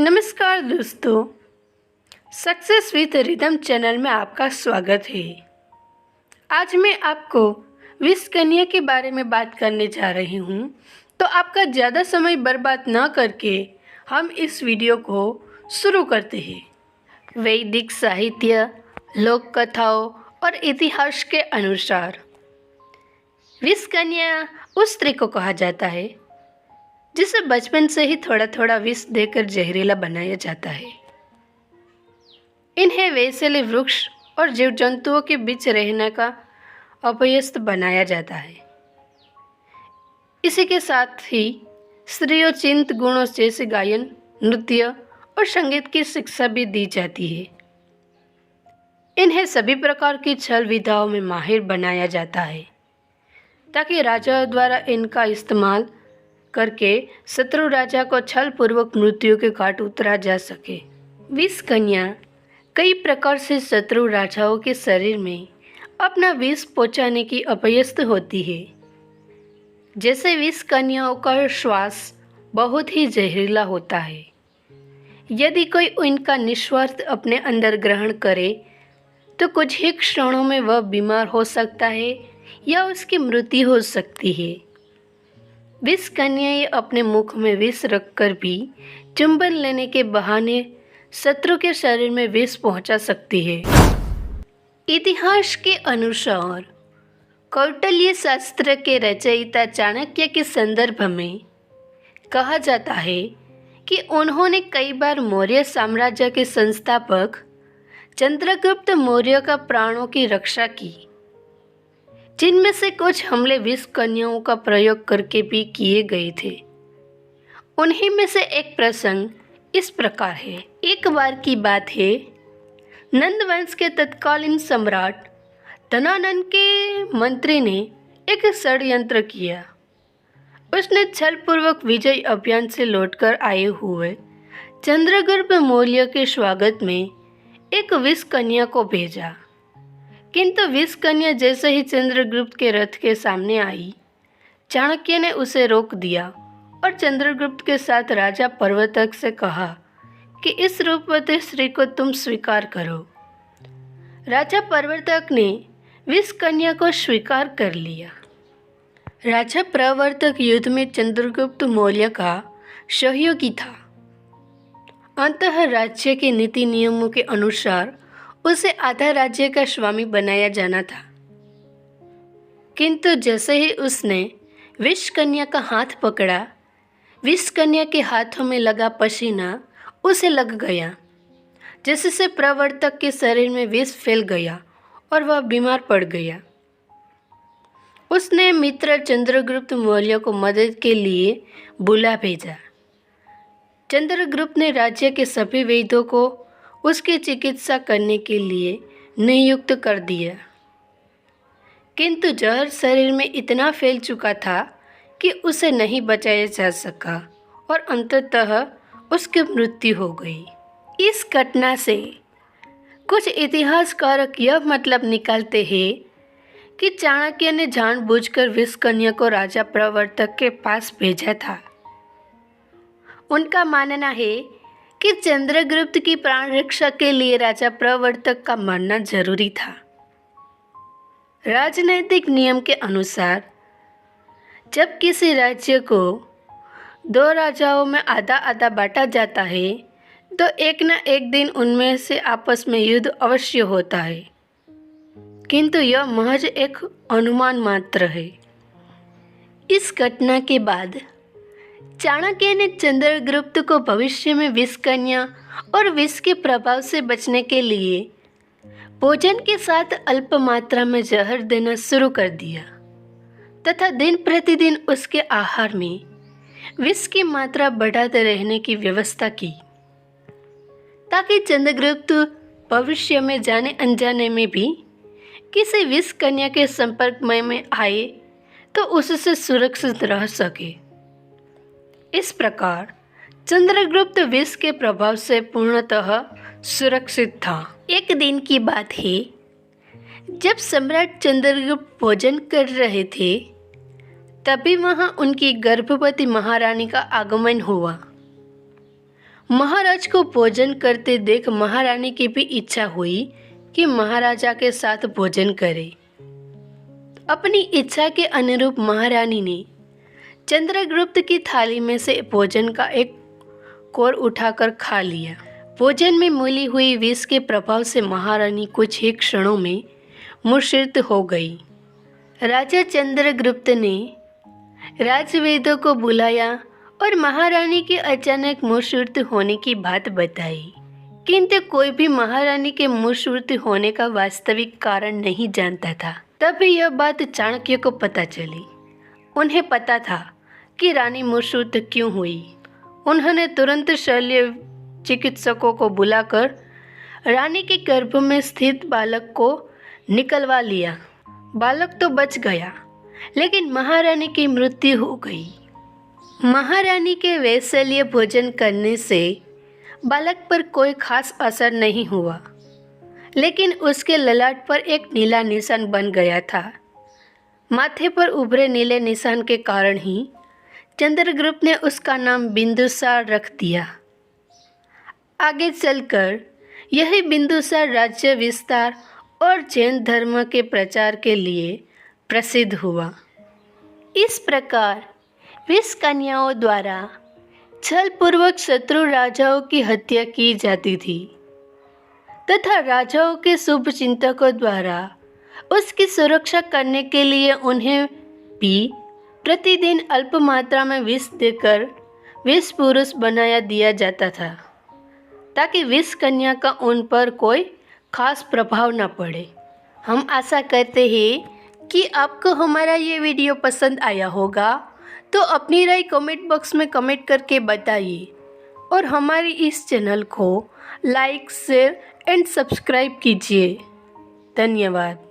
नमस्कार दोस्तों, success with rhythm channel में आपका स्वागत है। आज मैं आपको विष कन्या के बारे में बात करने जा रही हूँ, तो आपका ज़्यादा समय बर्बाद न करके हम इस वीडियो को शुरू करते हैं। वैदिक साहित्य, लोक कथाओं और इतिहास के अनुसार विष कन्या उस स्त्री को कहा जाता है जिसे बचपन से ही थोड़ा थोड़ा विष देकर जहरीला बनाया जाता है। इन्हें वैसे वृक्ष और जीव जंतुओं के बीच रहने का अभ्यस्त बनाया जाता है। इसी के साथ ही स्त्रियोचित गुणों जैसे गायन, नृत्य और संगीत की शिक्षा भी दी जाती है। इन्हें सभी प्रकार की छल विधाओं में माहिर बनाया जाता है ताकि राजाओं द्वारा इनका इस्तेमाल करके शत्रु राजा को छल पूर्वक मृत्यु के घाट उतरा जा सके। विष कन्या कई प्रकार से शत्रु राजाओं के शरीर में अपना विष पहुंचाने की अभ्यस्त होती है। जैसे विष कन्याओं का श्वास बहुत ही जहरीला होता है। यदि कोई इनका निस्वार्थ अपने अंदर ग्रहण करे तो कुछ ही क्षणों में वह बीमार हो सकता है या उसकी मृत्यु हो सकती है। विष कन्याएं अपने मुख में विष रखकर भी चुंबन लेने के बहाने शत्रु के शरीर में विष पहुंचा सकती है। इतिहास के अनुसार कौटिल्य शास्त्र के रचयिता चाणक्य के संदर्भ में कहा जाता है कि उन्होंने कई बार मौर्य साम्राज्य के संस्थापक चंद्रगुप्त मौर्य का प्राणों की रक्षा की, जिनमें से कुछ हमले विष कन्याओं का प्रयोग करके भी किए गए थे। उन्हीं में से एक प्रसंग इस प्रकार है। एक बार की बात है, नंद वंश के तत्कालीन सम्राट धनानंद के मंत्री ने एक षड्यंत्र किया। उसने छलपूर्वक विजय अभियान से लौटकर आए हुए चंद्रगुप्त मौर्य के स्वागत में एक विष कन्या को भेजा, किंतु विष कन्या जैसे ही चंद्रगुप्त के रथ के सामने आई, चाणक्य ने उसे रोक दिया और चंद्रगुप्त के साथ राजा प्रवर्तक से कहा कि इस रूपवती स्त्री को तुम स्वीकार करो। राजा प्रवर्तक ने विष कन्या को स्वीकार कर लिया। राजा प्रवर्तक युद्ध में चंद्रगुप्त मौर्य का सहयोगी था। अंततः राज्य के नीति नियमों के अनुसार उसे आधा राज्य का स्वामी बनाया जाना था, किंतु जैसे ही उसने विष कन्या का हाथ पकड़ा, विष कन्या के हाथों में लगा पसीना उसे लग गया, जिससे प्रवर्तक के शरीर में विष फैल गया और वह बीमार पड़ गया। उसने मित्र चंद्रगुप्त मौर्य को मदद के लिए बुला भेजा। चंद्रगुप्त ने राज्य के सभी वैद्यों को उसकी चिकित्सा करने के लिए नियुक्त कर दिया, किंतु जहर शरीर में इतना फैल चुका था कि उसे नहीं बचाया जा सका और अंततः उसकी मृत्यु हो गई। इस घटना से कुछ इतिहासकार यह मतलब निकालते हैं कि चाणक्य ने जानबूझकर विष कन्या को राजा प्रवर्तक के पास भेजा था। उनका मानना है कि चंद्रगुप्त की प्राण रक्षा के लिए राजा प्रवर्तक का मरना जरूरी था। राजनैतिक नियम के अनुसार जब किसी राज्य को दो राजाओं में आधा आधा बांटा जाता है तो एक न एक दिन उनमें से आपस में युद्ध अवश्य होता है, किंतु यह महज एक अनुमान मात्र है। इस घटना के बाद चाणक्य ने चंद्रगुप्त को भविष्य में विष कन्या और विष के प्रभाव से बचने के लिए भोजन के साथ अल्प मात्रा में जहर देना शुरू कर दिया तथा दिन प्रतिदिन उसके आहार में विष की मात्रा बढ़ाते रहने की व्यवस्था की, ताकि चंद्रगुप्त भविष्य में जाने अनजाने में भी किसी विष कन्या के संपर्क में आए तो उससे सुरक्षित रह सके। इस प्रकार चंद्रगुप्त विष के प्रभाव से पूर्णतः सुरक्षित था। एक दिन की बात है, जब सम्राट चंद्रगुप्त भोजन कर रहे थे, तभी वहां उनकी गर्भवती महारानी का आगमन हुआ। महाराज को भोजन करते देख महारानी की भी इच्छा हुई कि महाराजा के साथ भोजन करे। अपनी इच्छा के अनुरूप महारानी ने चंद्रगुप्त की थाली में से भोजन का एक कोर उठाकर खा लिया। भोजन में मिली हुई विष के प्रभाव से महारानी कुछ ही क्षणों में मूर्छित हो गई। राजा चंद्रगुप्त ने राजवेदों को बुलाया और महारानी के अचानक मूर्छित होने की बात बताई, किंतु कोई भी महारानी के मूर्छित होने का वास्तविक कारण नहीं जानता था। तभी यह बात चाणक्य को पता चली। उन्हें पता था कि रानी मूर्छित क्यों हुई। उन्होंने तुरंत शल्य चिकित्सकों को बुलाकर रानी के गर्भ में स्थित बालक को निकलवा लिया। बालक तो बच गया, लेकिन महारानी की मृत्यु हो गई। महारानी के वैश्य भोजन करने से बालक पर कोई खास असर नहीं हुआ, लेकिन उसके ललाट पर एक नीला निशान बन गया था। माथे पर उभरे नीले निशान के कारण ही चंद्रगुप्त ने उसका नाम बिंदुसार रख दिया। आगे चलकर यही बिंदुसार राज्य विस्तार और जैन धर्म के प्रचार के लिए प्रसिद्ध हुआ। इस प्रकार 20 कन्याओं द्वारा छलपूर्वक शत्रु राजाओं की हत्या की जाती थी तथा राजाओं के शुभ चिंतकों द्वारा उसकी सुरक्षा करने के लिए उन्हें भी प्रतिदिन अल्प मात्रा में विष देकर विष पुरुष बनाया दिया जाता था, ताकि विष कन्या का उन पर कोई खास प्रभाव न पड़े। हम आशा करते हैं कि आपको हमारा ये वीडियो पसंद आया होगा, तो अपनी राय कमेंट बॉक्स में कमेंट करके बताइए और हमारी इस चैनल को लाइक, शेयर एंड सब्सक्राइब कीजिए। धन्यवाद।